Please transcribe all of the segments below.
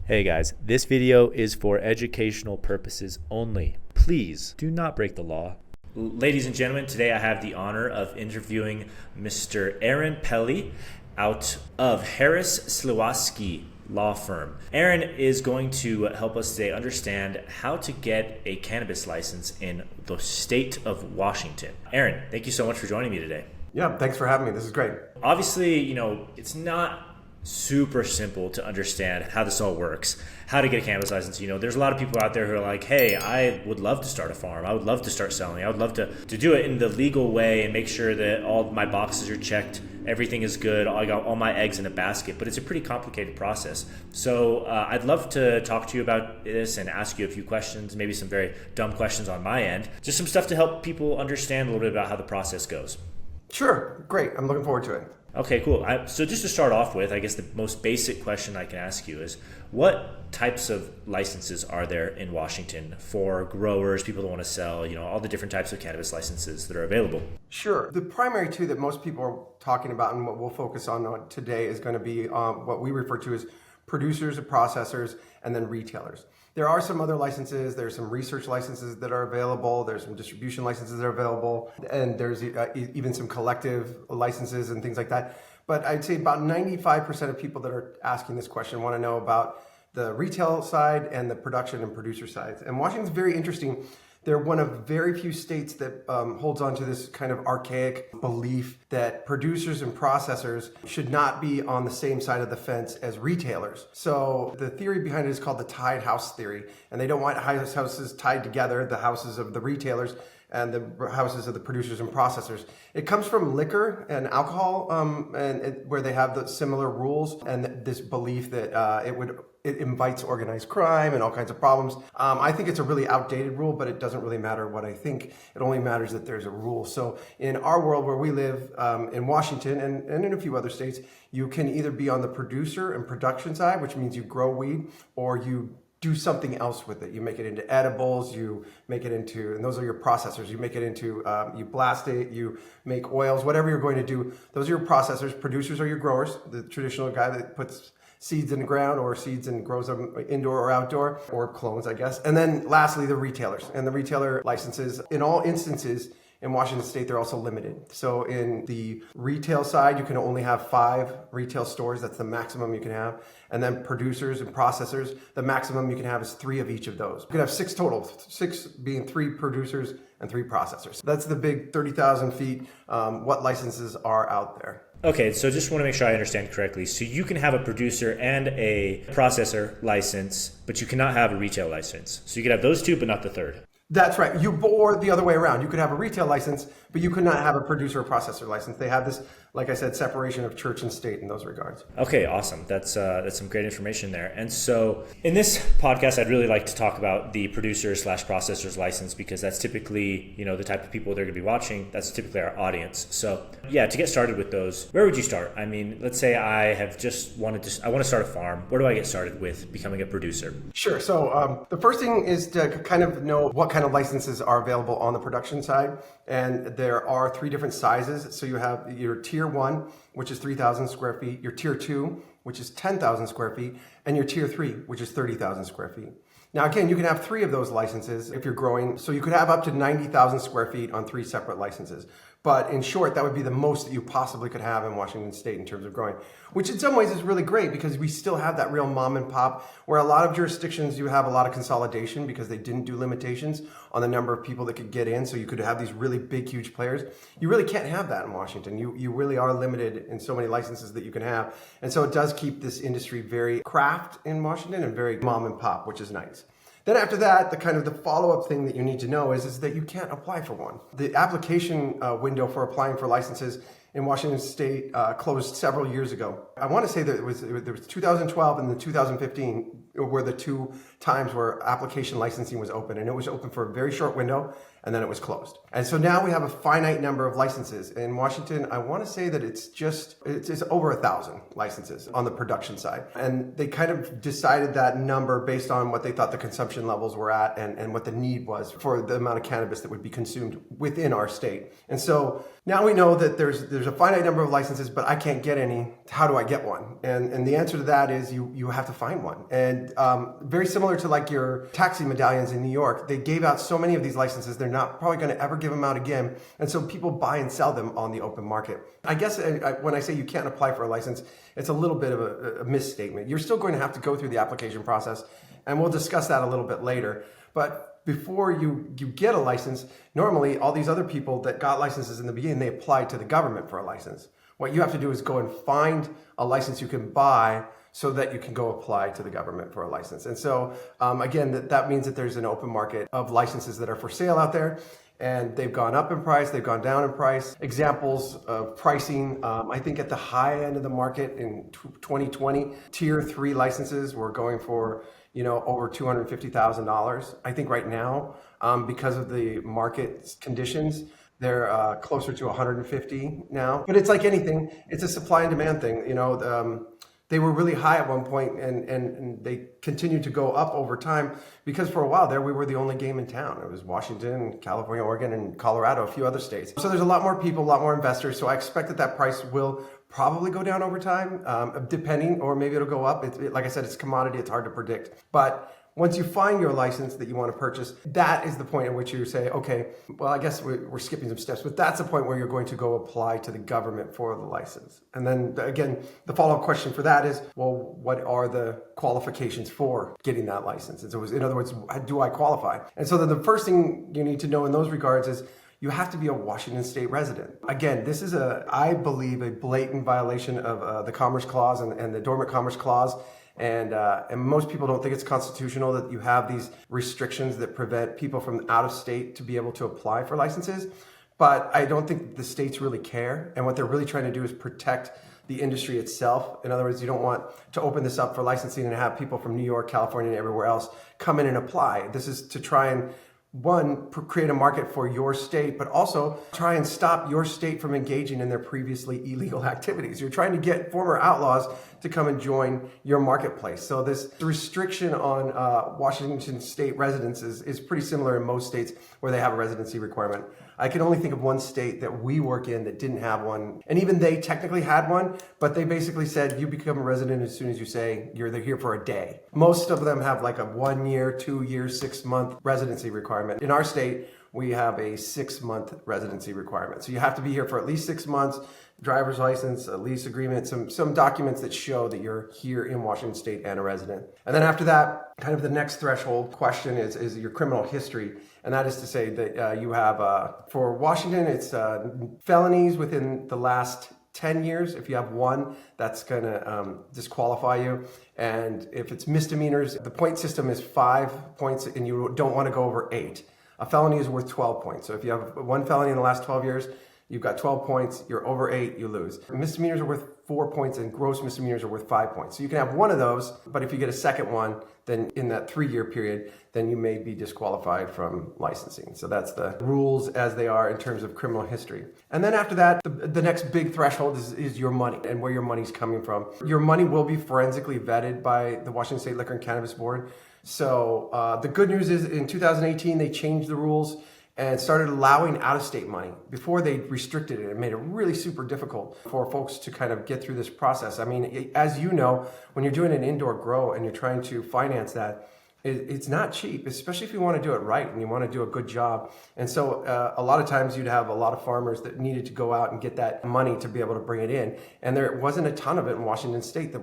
Hey guys, this video is for educational purposes only. Please do not break the law. Ladies and gentlemen, today I have the honor of interviewing Mr. Aaron Pelly out of Harris Slaski Law Firm. Aaron is going to help us today understand how to get a cannabis license in the state of Washington. Aaron, thank you so much for joining me today. Yeah, thanks for having me. This is great. Obviously, it's not super simple to understand how this all works, how to get a cannabis license. There's a lot of people out there who are like, hey, I would love to start a farm. I would love to start selling. I would love to do it in the legal way and make sure that all my boxes are checked. Everything is good. I got all my eggs in a basket, but it's a pretty complicated process. So I'd love to talk to you about this and ask you a few questions, maybe some very dumb questions on my end, just some stuff to help people understand a little bit about how the process goes. Sure, great. I'm looking forward to it. Okay, cool. So just to start off with, I guess the most basic question I can ask you is, what types of licenses are there in Washington for growers, people that want to sell, all the different types of cannabis licenses that are available? Sure. The primary two that most people are talking about and what we'll focus on today is going to be what we refer to as producers and processors and then retailers. There are some other licenses. There's some research licenses that are available. There's some distribution licenses that are available. And there's even some collective licenses and things like that. But I'd say about 95% of people that are asking this question want to know about the retail side and the production and producer sides. And Washington's very interesting. They're one of very few states that holds on to this kind of archaic belief that producers and processors should not be on the same side of the fence as retailers. So the theory behind it is called the tied house theory. And they don't want houses tied together, the houses of the retailers and the houses of the producers and processors. It comes from liquor and alcohol, where they have the similar rules and this belief that it invites organized crime and all kinds of problems. I think it's a really outdated rule, but it doesn't really matter what I think. It only matters that there's a rule. So in our world where we live, in Washington and in a few other states, you can either be on the producer and production side, which means you grow weed, or you do something else with it. You make it into edibles, you make it into, and those are your processors. You make it into, you blast it, you make oils, whatever you're going to do. Those are your processors. Producers are your growers, the traditional guy that puts seeds in the ground or seeds and grows them indoor or outdoor, or clones, I guess. And then lastly, the retailers. And the retailer licenses, in all instances, in Washington State, they're also limited. So in the retail side, you can only have 5 retail stores. That's the maximum you can have. And then producers and processors, the maximum you can have is 3 of each of those. You can have 6 total, 6 being 3 producers and 3 processors. That's the big 30,000 feet, what licenses are out there. Okay, so just want to make sure I understand correctly. So you can have a producer and a processor license, but you cannot have a retail license. So you could have those 2, but not the third. That's right. Or the other way around. You could have a retail license, but you could not have a producer or processor license. They have this, like I said, separation of church and state in those regards. Okay, awesome. That's some great information there. And so in this podcast, I'd really like to talk about the producer/processor's license, because that's typically, the type of people they're going to be watching. That's typically our audience. So yeah, to get started with those, where would you start? I mean, let's say I want to start a farm. Where do I get started with becoming a producer? Sure. So the first thing is to kind of know what kind of licenses are available on the production side. And there are 3 different sizes. So you have your tier 1, which is 3,000 square feet, your tier 2, which is 10,000 square feet, and your tier 3, which is 30,000 square feet. Now, again, you can have 3 of those licenses if you're growing. So you could have up to 90,000 square feet on 3 separate licenses. But in short, that would be the most that you possibly could have in Washington State in terms of growing, which in some ways is really great because we still have that real mom and pop, where a lot of jurisdictions, you have a lot of consolidation because they didn't do limitations on the number of people that could get in. So you could have these really big, huge players. You really can't have that in Washington. You really are limited in so many licenses that you can have. And so it does keep this industry very craft in Washington and very mom and pop, which is nice. Then after that, the follow-up thing that you need to know is that you can't apply for one. The application window for applying for licenses in Washington State closed several years ago. I want to say that there was 2012 and then 2015 were the 2 times where application licensing was open, and it was open for a very short window, and then it was closed. And so now we have a finite number of licenses. In Washington, I want to say that it's over 1,000 licenses on the production side. And they kind of decided that number based on what they thought the consumption levels were at and what the need was for the amount of cannabis that would be consumed within our state. And so now we know that there's a finite number of licenses, but I can't get any. How do I get one? And the answer to that is you have to find one. And very similar to like your taxi medallions in New York, they gave out so many of these licenses, they're not probably going to ever give them out again. And so people buy and sell them on the open market. I guess when I say you can't apply for a license, it's a little bit of a misstatement. You're still going to have to go through the application process, and we'll discuss that a little bit later. But before you get a license, normally all these other people that got licenses in the beginning, they applied to the government for a license. What you have to do is go and find a license you can buy so that you can go apply to the government for a license. And so, again, that means that there's an open market of licenses that are for sale out there, and they've gone up in price, they've gone down in price. Examples of pricing, I think at the high end of the market in 2020, tier 3 licenses were going for over $250,000. I think right now, because of the market conditions, they're closer to 150 now. But it's like anything, it's a supply and demand thing. They were really high at one point, and they continued to go up over time, because for a while there we were the only game in town. It was Washington, California, Oregon, and Colorado, a few other states. So there's a lot more people, a lot more investors. So I expect that price will probably go down over time, depending, or maybe it'll go up. Like I said, it's commodity, it's hard to predict. But once you find your license that you want to purchase, that is the point at which you say, okay, well, I guess we're skipping some steps, but that's the point where you're going to go apply to the government for the license. And then again, the follow-up question for that is, well, what are the qualifications for getting that license? And so in other words, do I qualify? And so then the first thing you need to know in those regards is you have to be a Washington State resident. Again, this is I believe, a blatant violation of the Commerce Clause and the Dormant Commerce Clause. And most people don't think it's constitutional that you have these restrictions that prevent people from out of state to be able to apply for licenses. But I don't think the states really care. And what they're really trying to do is protect the industry itself. In other words, you don't want to open this up for licensing and have people from New York, California, and everywhere else come in and apply. This is to try and create a market for your state, but also try and stop your state from engaging in their previously illegal activities. You're trying to get former outlaws to come and join your marketplace. So this restriction on Washington State residents is pretty similar in most states where they have a residency requirement. I can only think of one state that we work in that didn't have one. And even they technically had one, but they basically said you become a resident as soon as you say you're here for a day. Most of them have like a 1 year, 2 years, 6 month residency requirement. In our state, we have a 6 month residency requirement. So you have to be here for at least 6 months, driver's license, a lease agreement, some documents that show that you're here in Washington State and a resident. And then after that, kind of the next threshold question is your criminal history. And that is to say that you have, for Washington, it's felonies within the last 10 years. If you have one, that's going to disqualify you. And if it's misdemeanors, the point system is 5 points and you don't want to go over 8. A felony is worth 12 points. So if you have one felony in the last 12 years, you've got 12 points, you're over 8, you lose. Misdemeanors are worth 4 points and gross misdemeanors are worth 5 points. So you can have one of those, but if you get a second one, then in that 3-year period, then you may be disqualified from licensing. So that's the rules as they are in terms of criminal history. And then after that, the next big threshold is your money and where your money's coming from. Your money will be forensically vetted by the Washington State Liquor and Cannabis Board. So the good news is in 2018, they changed the rules and started allowing out-of-state money. Before they restricted it, it made it really super difficult for folks to kind of get through this process. I mean, as you know, when you're doing an indoor grow and you're trying to finance that, it's not cheap, especially if you want to do it right and you want to do a good job. And so a lot of times you'd have a lot of farmers that needed to go out and get that money to be able to bring it in. And there wasn't a ton of it in Washington State that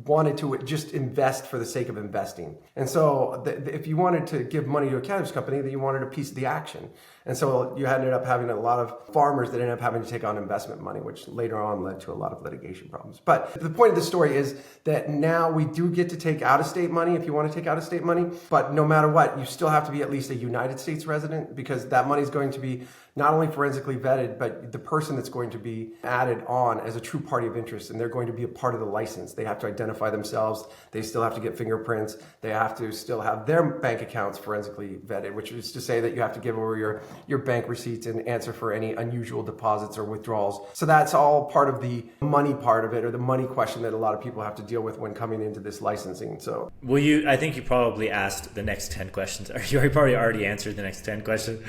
wanted to just invest for the sake of investing. And so if you wanted to give money to a cannabis company, then you wanted a piece of the action. And so you ended up having a lot of farmers that ended up having to take on investment money, which later on led to a lot of litigation problems. But the point of the story is that now we do get to take out-of-state money if you want to take out-of-state money. But no matter what, you still have to be at least a United States resident, because that money is going to be not only forensically vetted, but the person that's going to be added on as a true party of interest, and they're going to be a part of the license. They have to identify themselves. They still have to get fingerprints. They have to still have their bank accounts forensically vetted, which is to say that you have to give over your bank receipts and answer for any unusual deposits or withdrawals. So that's all part of the money part of it, or the money question that a lot of people have to deal with when coming into this licensing. So I think you probably asked the next 10 questions, or you probably already answered the next 10 questions.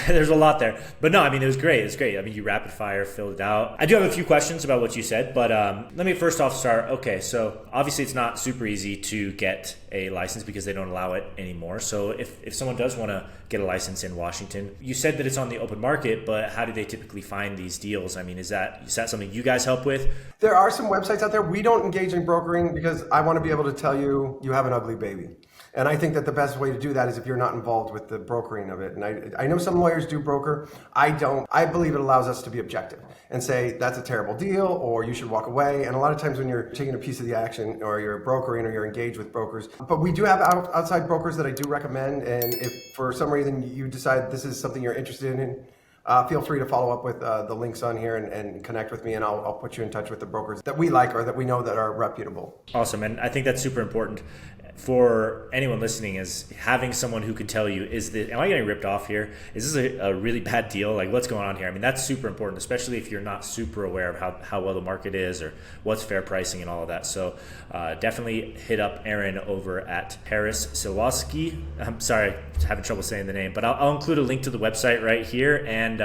There's a lot there. But no, I mean, it was great. It's great. I mean, you rapid fire filled it out. I do have a few questions about what you said, but let me first off start. Okay, so obviously it's not super easy to get a license because they don't allow it anymore. So if someone does want to get a license in Washington, you said that it's on the open market, but how do they typically find these deals? I mean, is that something you guys help with? There are some websites out there. We don't engage in brokering because I want to be able to tell you have an ugly baby. And I think that the best way to do that is if you're not involved with the brokering of it. And I know some lawyers do broker. I don't. I believe it allows us to be objective and say that's a terrible deal or you should walk away. And a lot of times when you're taking a piece of the action or you're brokering or you're engaged with brokers, but we do have outside brokers that I do recommend. And if for some reason you decide this is something you're interested in, feel free to follow up with the links on here and connect with me, and I'll put you in touch with the brokers that we like or that we know that are reputable. Awesome. And I think that's super important for anyone listening, is having someone who can tell you, am I getting ripped off here? Is this a really bad deal? Like, what's going on here? I mean, that's super important, especially if you're not super aware of how well the market is or what's fair pricing and all of that. So definitely hit up Aaron over at Harris Slaski. I'm sorry, having trouble saying the name, but I'll include a link to the website right here and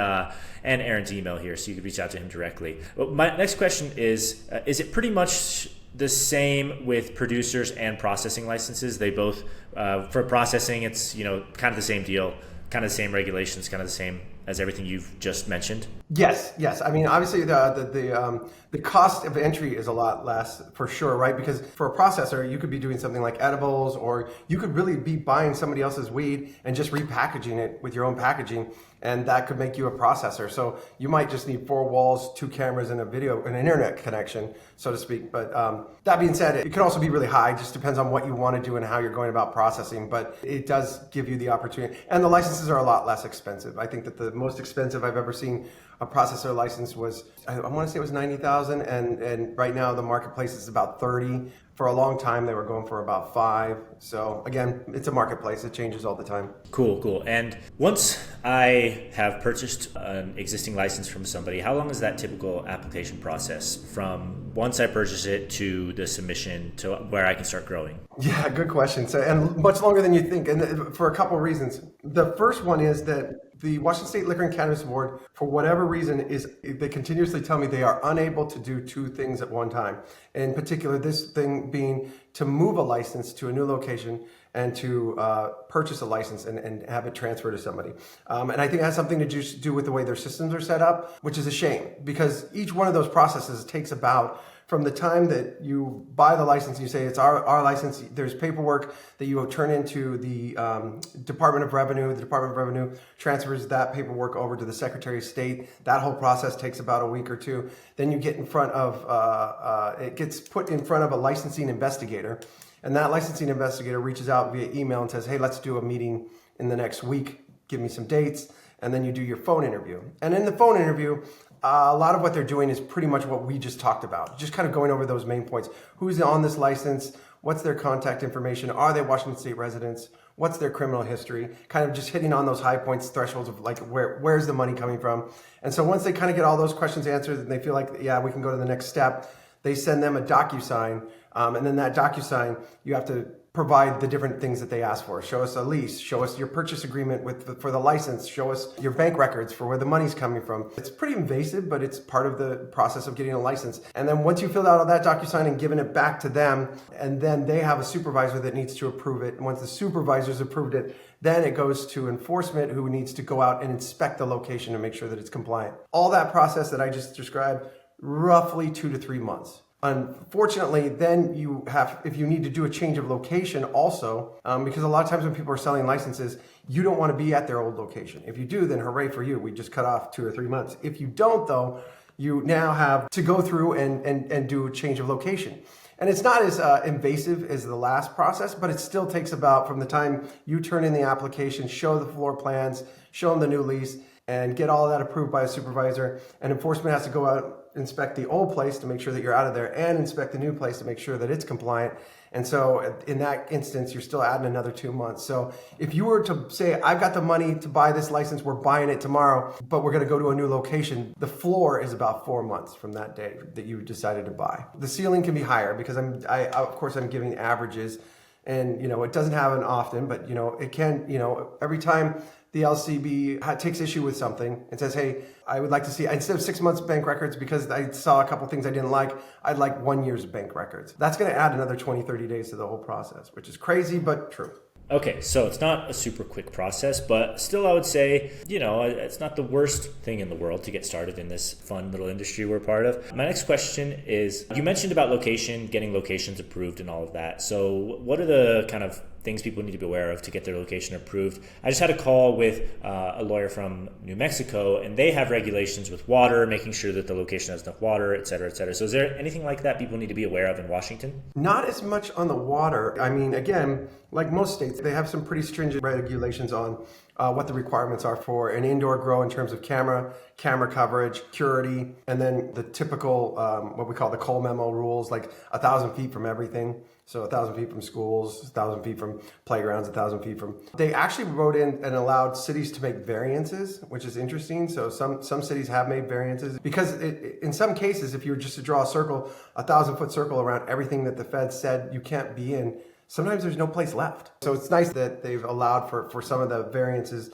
Aaron's email here, so you can reach out to him directly. But my next question is it pretty much the same with producers and processing licenses? They both, for processing, it's kind of the same deal, kind of the same regulations, kind of the same as everything you've just mentioned? Yes. I mean, obviously the cost of entry is a lot less for sure, right? Because for a processor, you could be doing something like edibles, or you could really be buying somebody else's weed and just repackaging it with your own packaging, and that could make you a processor. So you might just need 4 walls, 2 cameras, and an internet connection, so to speak. But that being said, it could also be really high. It just depends on what you want to do and how you're going about processing. But it does give you the opportunity, and the licenses are a lot less expensive. I think that the most expensive I've ever seen a processor license was, I want to say it was $90,000, and right now the marketplace is about $30,000. For a long time, they were going for about $5,000. So again, it's a marketplace. It changes all the time. Cool. And once I have purchased an existing license from somebody, how long is that typical application process from once I purchase it to the submission to where I can start growing? Yeah, good question. So, and much longer than you think, and for a couple of reasons. The first one is that the Washington State Liquor and Cannabis Board, for whatever reason, they continuously tell me they are unable to do 2 things at one time. In particular, this thing being to move a license to a new location and to purchase a license and have it transferred to somebody. And I think it has something to do with the way their systems are set up, which is a shame, because each one of those processes takes about, from the time that you buy the license, you say it's our license, there's paperwork that you turn into the Department of Revenue. The Department of Revenue transfers that paperwork over to the Secretary of State. That whole process takes about a week or 2. Then you get in front of, it gets put in front of a licensing investigator. And that licensing investigator reaches out via email and says, hey, let's do a meeting in the next week. Give me some dates. And then you do your phone interview. And in the phone interview, a lot of what they're doing is pretty much what we just talked about, just kind of going over those main points. Who's on this license? What's their contact information? Are they Washington State residents? What's their criminal history? Kind of just hitting on those high points, thresholds of like, where's the money coming from? And so once they kind of get all those questions answered and they feel like, yeah, we can go to the next step, they send them a DocuSign. And then that DocuSign, you have to provide the different things that they ask for. Show us a lease, show us your purchase agreement for the license, show us your bank records for where the money's coming from. It's pretty invasive, but it's part of the process of getting a license. And then once you fill out all that DocuSign and given it back to them, and then they have a supervisor that needs to approve it. And once the supervisor's approved it, then it goes to enforcement, who needs to go out and inspect the location to make sure that it's compliant. All that process that I just described, roughly 2 to 3 months. Unfortunately, then you have, if you need to do a change of location also, because a lot of times when people are selling licenses, you don't want to be at their old location. If you do, then hooray for you. We just cut off 2 or 3 months. If you don't, though, you now have to go through and do a change of location. And it's not as invasive as the last process, but it still takes about, from the time you turn in the application, show the floor plans, show them the new lease, and get all of that approved by a supervisor. And enforcement has to go out, inspect the old place to make sure that you're out of there, and inspect the new place to make sure that it's compliant. And so in that instance, you're still adding another 2 months. So if you were to say, I've got the money to buy this license, we're buying it tomorrow, but we're going to go to a new location, the floor is about 4 months from that day that you decided to buy. The ceiling can be higher because of course I'm giving averages, and it doesn't happen often, but it can, every time the LCB takes issue with something and says, hey, I would like to see, instead of 6 months bank records because I saw a couple things I didn't like, I'd like 1 year's bank records. That's going to add another 20, 30 days to the whole process, which is crazy, but true. Okay, so it's not a super quick process, but still I would say, it's not the worst thing in the world to get started in this fun little industry we're part of. My next question is, you mentioned about location, getting locations approved and all of that. So what are the kind of things people need to be aware of to get their location approved? I just had a call with a lawyer from New Mexico, and they have regulations with water, making sure that the location has enough water, et cetera, et cetera. So is there anything like that people need to be aware of in Washington? Not as much on the water. I mean, again, like most states, they have some pretty stringent regulations on what the requirements are for an indoor grow in terms of camera coverage, purity, and then the typical, what we call the Cole Memo rules, like 1,000 feet from everything. So 1,000 feet from schools, 1,000 feet from playgrounds, 1,000 feet from... They actually wrote in and allowed cities to make variances, which is interesting. So some cities have made variances because in some cases, if you were just to draw a circle, 1,000-foot circle around everything that the feds said you can't be in, sometimes there's no place left. So it's nice that they've allowed for some of the variances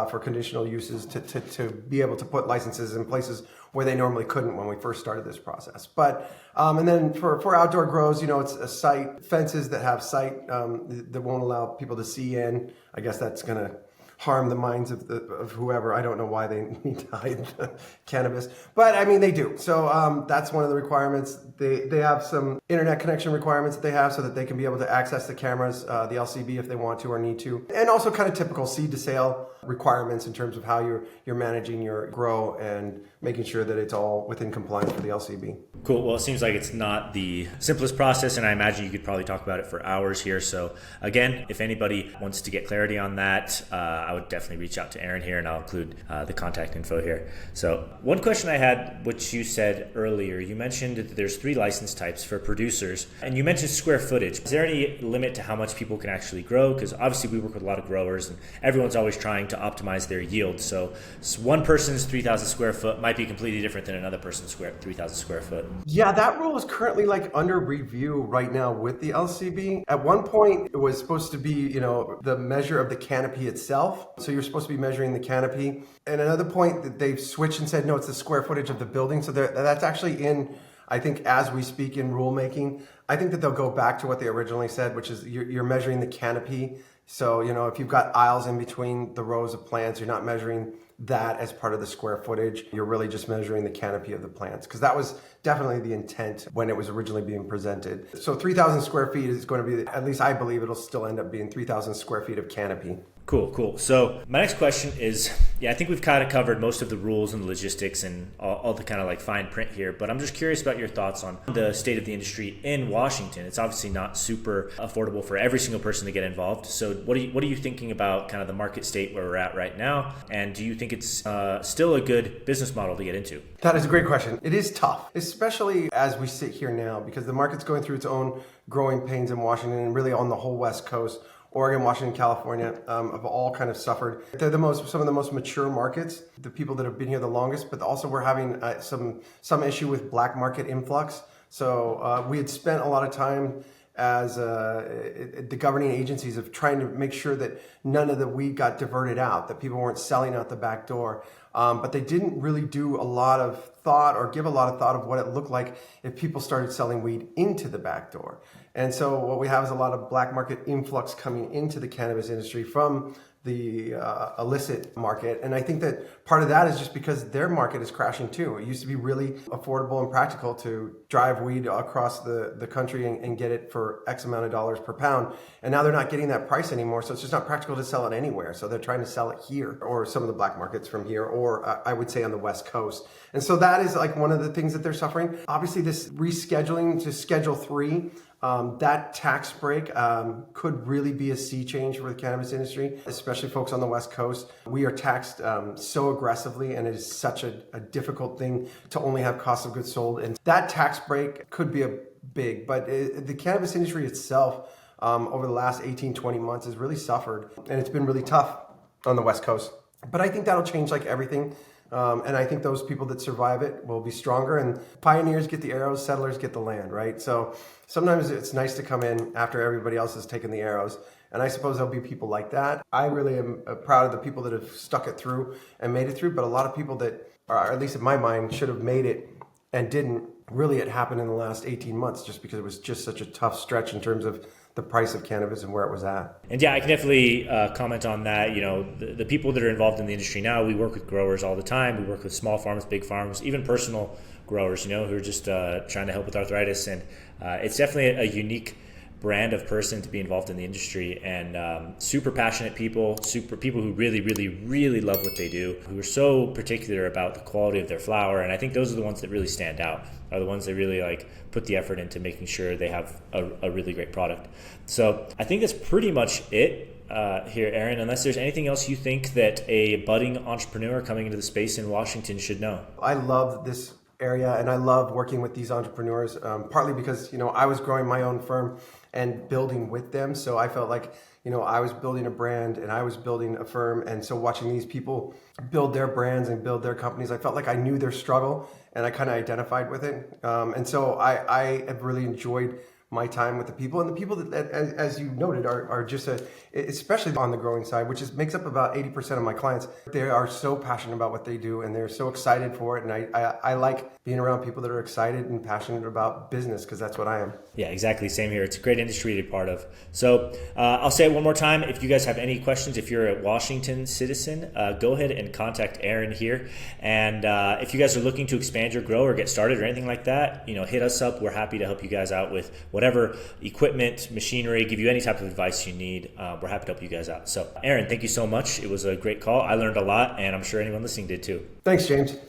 for conditional uses to be able to put licenses in places where they normally couldn't when we first started this process. But and then for outdoor grows, it's a site, fences that have sight that won't allow people to see in. I guess that's going to harm the minds of whoever. I don't know why they need to hide the cannabis, but I mean they do. So that's one of the requirements. They have some internet connection requirements that they have so that they can be able to access the cameras, the LCB if they want to or need to, and also kind of typical seed to sale requirements in terms of how you're managing your grow and making sure that it's all within compliance with the LCB. Cool. Well, it seems like it's not the simplest process, and I imagine you could probably talk about it for hours here. So again, if anybody wants to get clarity on that, I would definitely reach out to Aaron here, and I'll include the contact info here. So one question I had, which you said earlier, you mentioned that there's 3 license types for producers, and you mentioned square footage. Is there any limit to how much people can actually grow? Because obviously we work with a lot of growers, and everyone's always trying to optimize their yield. So one person's 3,000 square foot might be completely different than another person's 3,000 square foot. Yeah, that rule is currently under review right now with the LCB. At one point, it was supposed to be, the measure of the canopy itself. So you're supposed to be measuring the canopy. And another point that they've switched and said, no, it's the square footage of the building. So that's actually in, I think, as we speak in rulemaking. I think that they'll go back to what they originally said, which is you're measuring the canopy. So, if you've got aisles in between the rows of plants, you're not measuring that as part of the square footage. You're really just measuring the canopy of the plants, because that was definitely the intent when it was originally being presented. So 3,000 square feet is going to be, at least I believe it'll still end up being 3,000 square feet of canopy. Cool. So my next question is, I think we've kind of covered most of the rules and logistics and all the kind of fine print here, but I'm just curious about your thoughts on the state of the industry in Washington. It's obviously not super affordable for every single person to get involved. So what are you thinking about kind of the market state where we're at right now? And do you think it's still a good business model to get into? That is a great question. It is tough, especially as we sit here now, because the market's going through its own growing pains in Washington and really on the whole West Coast. Oregon, Washington, California have all kind of suffered. They're some of the most mature markets, the people that have been here the longest, but also we're having some issue with black market influx. So we had spent a lot of time as the governing agencies of trying to make sure that none of the weed got diverted out, that people weren't selling out the back door. But they didn't really do a lot of thought or give a lot of thought of what it looked like if people started selling weed into the back door. And so what we have is a lot of black market influx coming into the cannabis industry from the illicit market. And I think that part of that is just because their market is crashing too. It used to be really affordable and practical to drive weed across the country and get it for X amount of dollars per pound. And now they're not getting that price anymore. So it's just not practical to sell it anywhere. So they're trying to sell it here, or some of the black markets from here, or I would say on the West Coast. And so that is one of the things that they're suffering. Obviously, this rescheduling to Schedule 3 That tax break could really be a sea change for the cannabis industry, especially folks on the West Coast. We are taxed so aggressively, and it is such a difficult thing to only have cost of goods sold. And that tax break could be a big, but the cannabis industry itself over the last 18, 20 months has really suffered, and it's been really tough on the West Coast. But I think that'll change like everything. And I think those people that survive it will be stronger, and pioneers get the arrows, settlers get the land, right? So sometimes it's nice to come in after everybody else has taken the arrows. And I suppose there'll be people like that. I really am proud of the people that have stuck it through and made it through, but a lot of people that are, at least in my mind, should have made it and didn't. Really, it happened in the last 18 months just because it was just such a tough stretch in terms of the price of cannabis and where it was at. And yeah, I can definitely comment on that. You know, the people that are involved in the industry now, we work with growers all the time. We work with small farms, big farms, even personal growers, you know, who are just trying to help with arthritis. And it's definitely a unique brand of person to be involved in the industry, and super passionate people, people who really, really, really love what they do, who are so particular about the quality of their flower. And I think those are the ones that really stand out, are the ones that really like put the effort into making sure they have a really great product. So I think that's pretty much it here, Aaron, unless there's anything else you think that a budding entrepreneur coming into the space in Washington should know. I love this area, and I love working with these entrepreneurs, partly because, you know, I was growing my own firm and building with them. So I felt like, you know, I was building a brand and I was building a firm. And so watching these people build their brands and build their companies, I felt like I knew their struggle and I kind of identified with it. And so I have really enjoyed my time with the people, and the people that, as you noted, are just especially on the growing side, which makes up about 80% of my clients. They are so passionate about what they do, and they're so excited for it. And I like being around people that are excited and passionate about business, because that's what I am. Yeah, exactly. Same here. It's a great industry to be part of. So I'll say it one more time. If you guys have any questions, if you're a Washington citizen, go ahead and contact Aaron here. And if you guys are looking to expand your grow or get started or anything like that, you know, hit us up. We're happy to help you guys out with whatever equipment, machinery, give you any type of advice you need. We're happy to help you guys out. So Aaron, thank you so much. It was a great call. I learned a lot, and I'm sure anyone listening did too. Thanks, James.